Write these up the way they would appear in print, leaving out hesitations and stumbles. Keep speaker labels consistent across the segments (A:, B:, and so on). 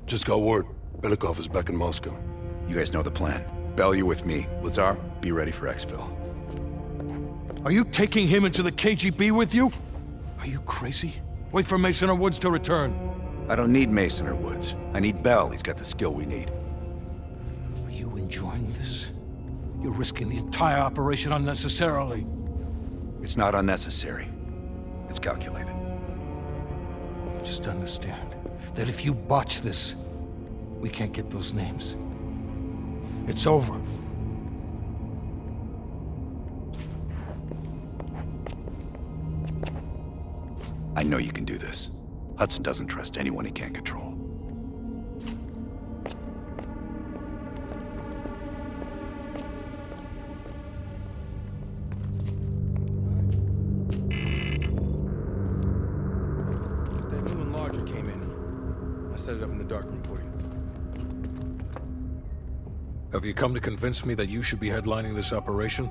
A: Just got word. Belikov is back in Moscow.
B: You guys know the plan. Bell, you're with me. Lazar, be ready for exfil.
C: Are you taking him into the KGB with you? Are you crazy? Wait for Mason or Woods to return.
B: I don't need Mason or Woods. I need Bell. He's got the skill we need.
C: Are you enjoying this? You're risking the entire operation unnecessarily.
B: It's not unnecessary. It's calculated.
C: Just understand that if you botch this, we can't get those names. It's over.
B: I know you can do this. Hudson doesn't trust anyone he can't control.
D: That new enlarger came in. I set it up in the darkroom for you.
C: Have you come to convince me that you should be headlining this operation?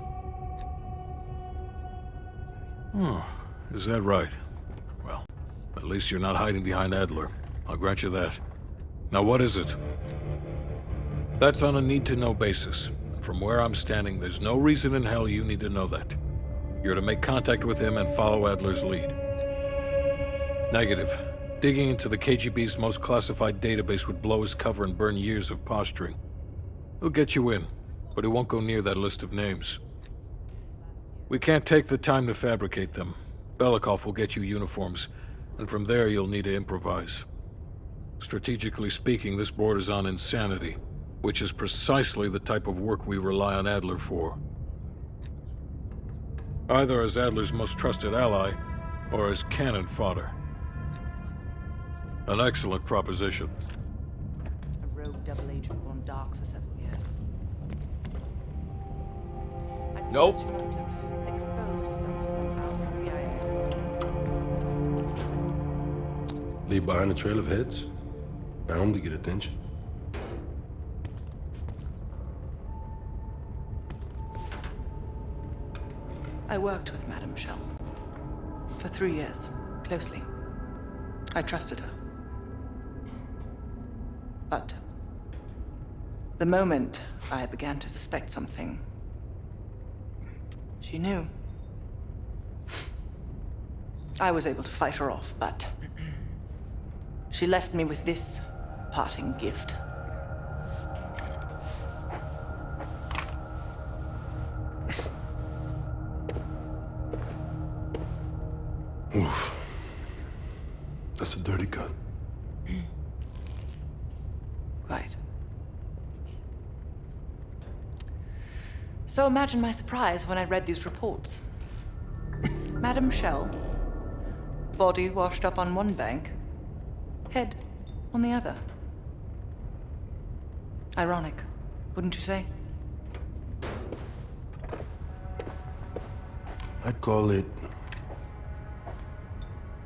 C: Oh, is that right? Well, at least you're not hiding behind Adler. I'll grant you that. Now what is it? That's on a need-to-know basis. And from where I'm standing, there's no reason in hell you need to know that. You're to make contact with him and follow Adler's lead. Negative. Digging into the KGB's most classified database would blow his cover and burn years of posturing. He'll get you in, but he won't go near that list of names. We can't take the time to fabricate them. Belikov will get you uniforms, and from there you'll need to improvise. Strategically speaking, this borders on insanity, which is precisely the type of work we rely on Adler for. Either as Adler's most trusted ally, or as cannon fodder. An excellent proposition.
E: A rogue double agent gone dark for several years. I suppose
D: Nope.
E: she must have exposed herself somehow to the CIA.
A: Leave behind a trail of heads. Bound to get attention.
E: I worked with Madame Shell for 3 years, closely. I trusted her. But the moment I began to suspect something, she knew. I was able to fight her off, but she left me with this parting gift.
A: Oof. That's a dirty cut.
E: Right. So imagine my surprise when I read these reports. Madame Shell, body washed up on one bank, head on the other. Ironic, wouldn't you say?
A: I'd call it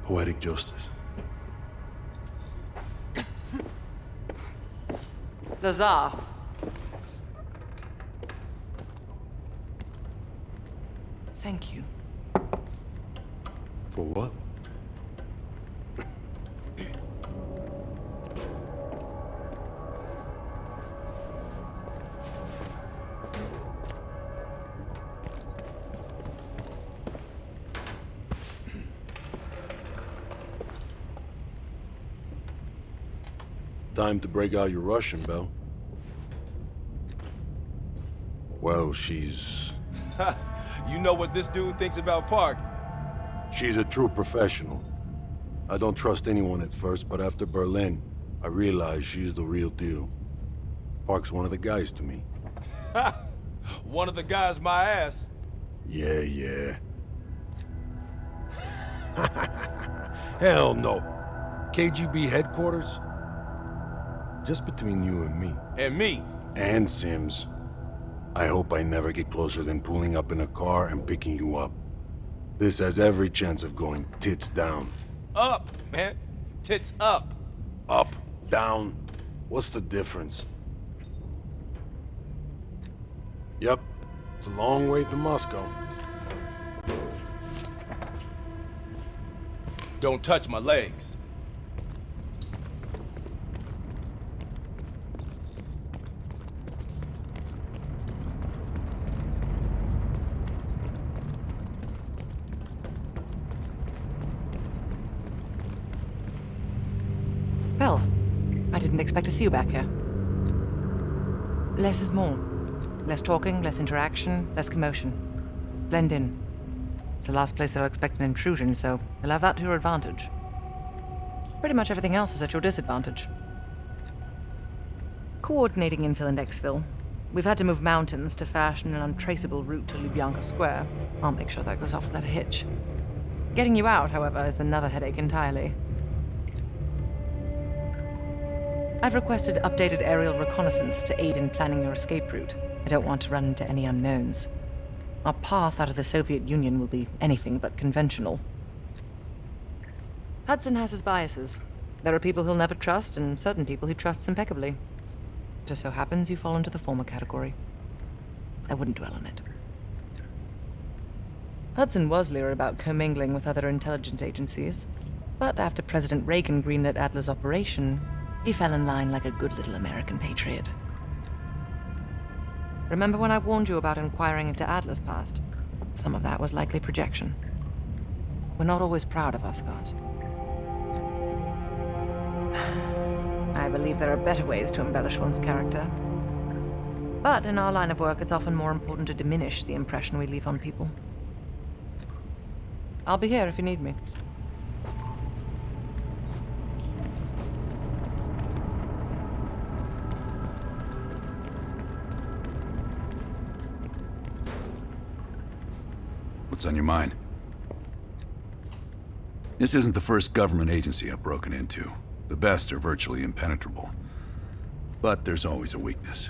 A: poetic justice.
E: Lazar. Thank you.
A: For what? Time to break out your Russian, Bell. Well, she's
D: You know what this dude thinks about Park?
A: She's a true professional. I don't trust anyone at first, but after Berlin, I realized she's the real deal. Park's one of the guys to me.
D: One of the guys my ass.
A: Yeah. Hell no. KGB headquarters? Just between you and me.
D: And me.
A: And Sims. I hope I never get closer than pulling up in a car and picking you up. This has every chance of going tits down.
D: Up, man. Tits up.
A: Up, down, what's the difference? Yep, it's a long way to Moscow.
D: Don't touch my legs.
E: Belle, I didn't expect to see you back here. Less is more. Less talking, less interaction, less commotion. Blend in. It's the last place they'll expect an intrusion, so you'll have that to your advantage. Pretty much everything else is at your disadvantage. Coordinating infill and exfil. We've had to move mountains to fashion an untraceable route to Lubyanka Square. I'll make sure that goes off without a hitch. Getting you out, however, is another headache entirely. I've requested updated aerial reconnaissance to aid in planning your escape route. I don't want to run into any unknowns. Our path out of the Soviet Union will be anything but conventional. Hudson has his biases. There are people he'll never trust, and certain people he trusts impeccably. Just so happens you fall into the former category. I wouldn't dwell on it. Hudson was leery about commingling with other intelligence agencies, but after President Reagan greenlit Adler's operation, he fell in line like a good little American patriot. Remember when I warned you about inquiring into Adler's past? Some of that was likely projection. We're not always proud of our scars. I believe there are better ways to embellish one's character. But in our line of work, it's often more important to diminish the impression we leave on people. I'll be here if you need me.
B: What's on your mind? This isn't the first government agency I've broken into. The best are virtually impenetrable. But there's always a weakness.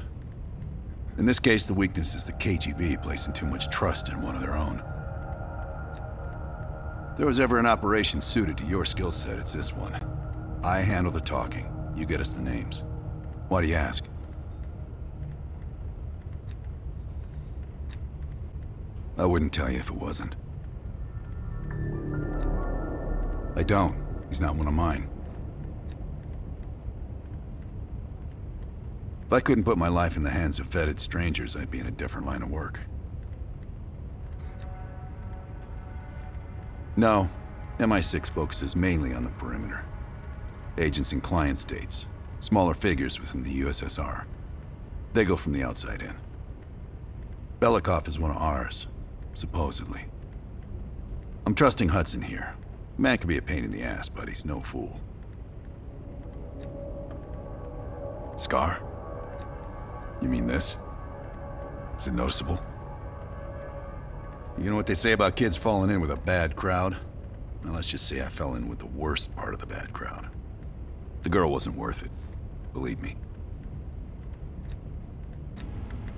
B: In this case, the weakness is the KGB placing too much trust in one of their own. If there was ever an operation suited to your skill set, it's this one. I handle the talking. You get us the names. Why do you ask? I wouldn't tell you if it wasn't. I don't. He's not one of mine. If I couldn't put my life in the hands of vetted strangers, I'd be in a different line of work. No, MI6 focuses mainly on the perimeter. Agents in client states, smaller figures within the USSR. They go from the outside in. Belikov is one of ours, supposedly. I'm trusting Hudson here. The man can be a pain in the ass, but he's no fool. Scar? You mean this? Is it noticeable? You know what they say about kids falling in with a bad crowd? Well, let's just say I fell in with the worst part of the bad crowd. The girl wasn't worth it. Believe me.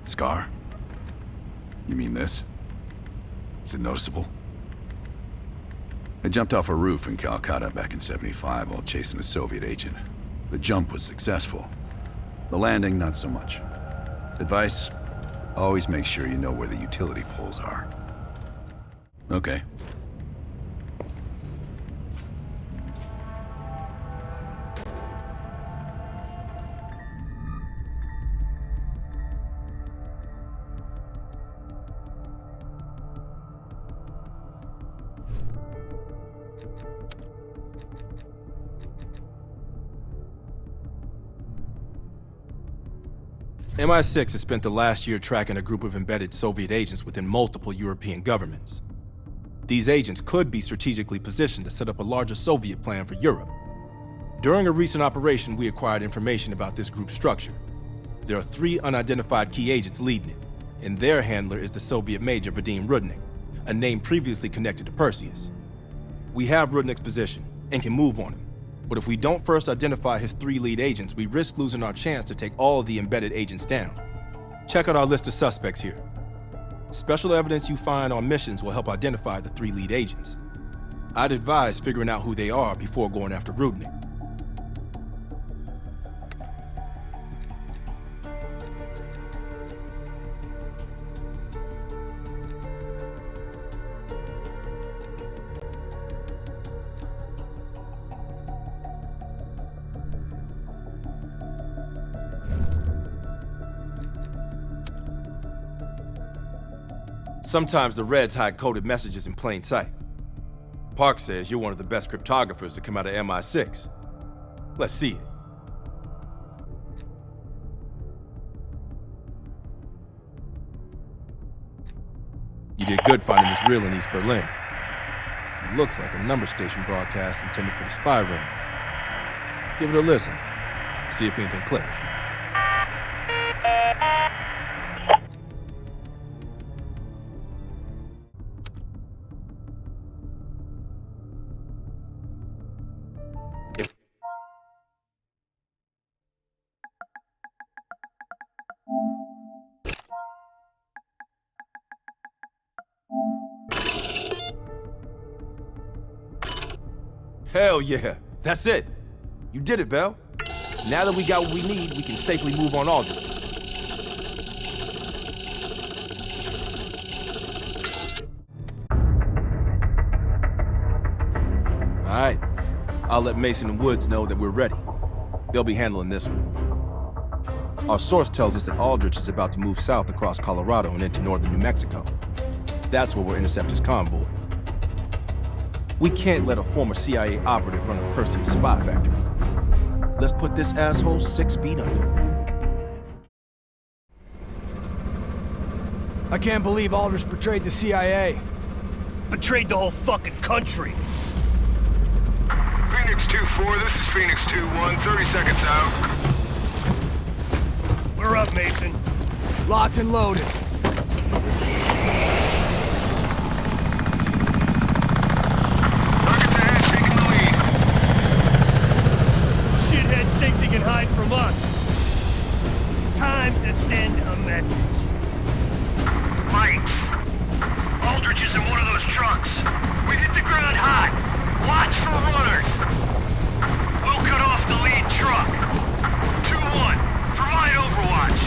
B: Scar? You mean this? Is it noticeable? I jumped off a roof in Calcutta back in '75 while chasing a Soviet agent. The jump was successful. The landing, not so much. Advice? Always make sure you know where the utility poles are. Okay.
D: MI6 has spent the last year tracking a group of embedded Soviet agents within multiple European governments. These agents could be strategically positioned to set up a larger Soviet plan for Europe. During a recent operation, we acquired information about this group's structure. There are 3 unidentified key agents leading it, and their handler is the Soviet Major Vadim Rudnik, a name previously connected to Perseus. We have Rudnik's position and can move on him. But if we don't first identify his 3 lead agents, we risk losing our chance to take all of the embedded agents down. Check out our list of suspects here. Special evidence you find on missions will help identify the 3 lead agents. I'd advise figuring out who they are before going after Rudnik. Sometimes the Reds hide coded messages in plain sight. Park says you're one of the best cryptographers to come out of MI6. Let's see it. You did good finding this reel in East Berlin. It looks like a number station broadcast intended for the spy ring. Give it a listen. See if anything clicks. Hell yeah, that's it. You did it, Bell. Now that we got what we need, we can safely move on Aldrich. All right, I'll let Mason and Woods know that we're ready. They'll be handling this one. Our source tells us that Aldrich is about to move south across Colorado and into northern New Mexico. That's where we'll intercept his convoy. We can't let a former CIA operative run a Perseus spy factory. Let's put this asshole 6 feet under.
F: I can't believe Aldrich betrayed the CIA.
G: Betrayed the whole fucking country.
H: Phoenix 2-4, this is Phoenix 2-1, 30 seconds out.
G: We're up, Mason.
F: Locked and loaded.
H: Targets ahead, taking the lead.
G: Shitheads think they can hide from us. Time to send a message.
H: Mike, Aldrich is in one of those trucks. We hit the ground hot. Watch for runners. We'll cut off the lead truck. 2-1, provide overwatch.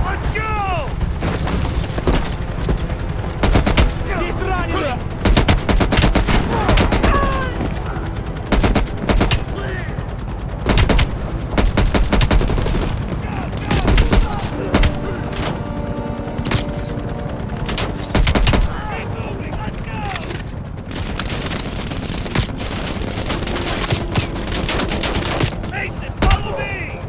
G: Let's go!
F: He's running!
G: Mason, follow me!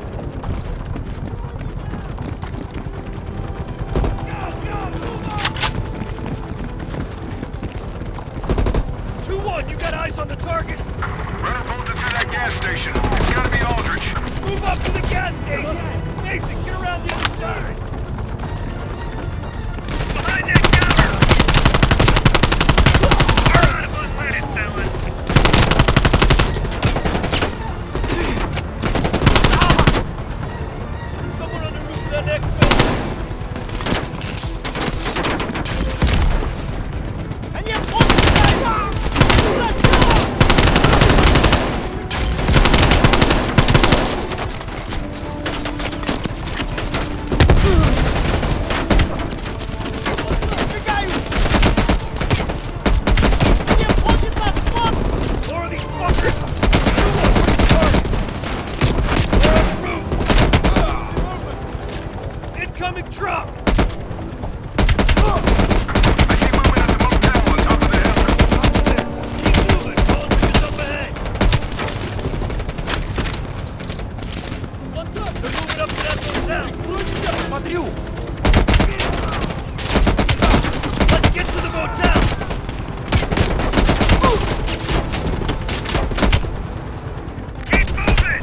G: 2-1, you got eyes on the target?
H: Runner bolted through that gas station. It's gotta be Aldrich.
G: Move up to the gas station! Mason, get around the other side!
H: Behind that counter! We're out of unleaded, fellas.
G: Someone on the roof of that next building! And you Let's go! More of these fuckers! Incoming truck!
H: I keep moving at the motel on top of the hill.
G: Keep moving, Aldrich is up ahead! They're moving up to that motel!
F: Смотрю!
G: Let's get to the motel!
H: Keep moving!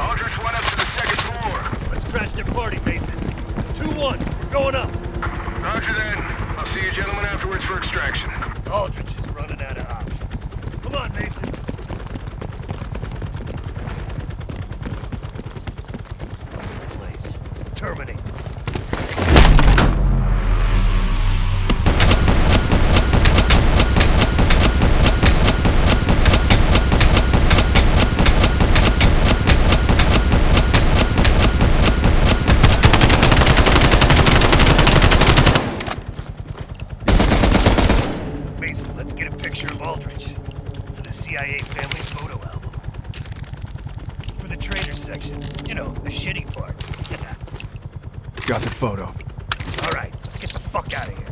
H: Aldrich went up to the second floor.
G: Let's crash their party, Mason. 2-1, we're going up.
H: Roger then. I'll see you gentlemen afterwards for extraction.
G: Aldrich is running out of options. Come on, Mason. Place. Terminate. Aldrich. For the CIA family photo album. For the trader section. You know, the shitty part.
F: Got the photo.
G: Alright, let's get the fuck out of here.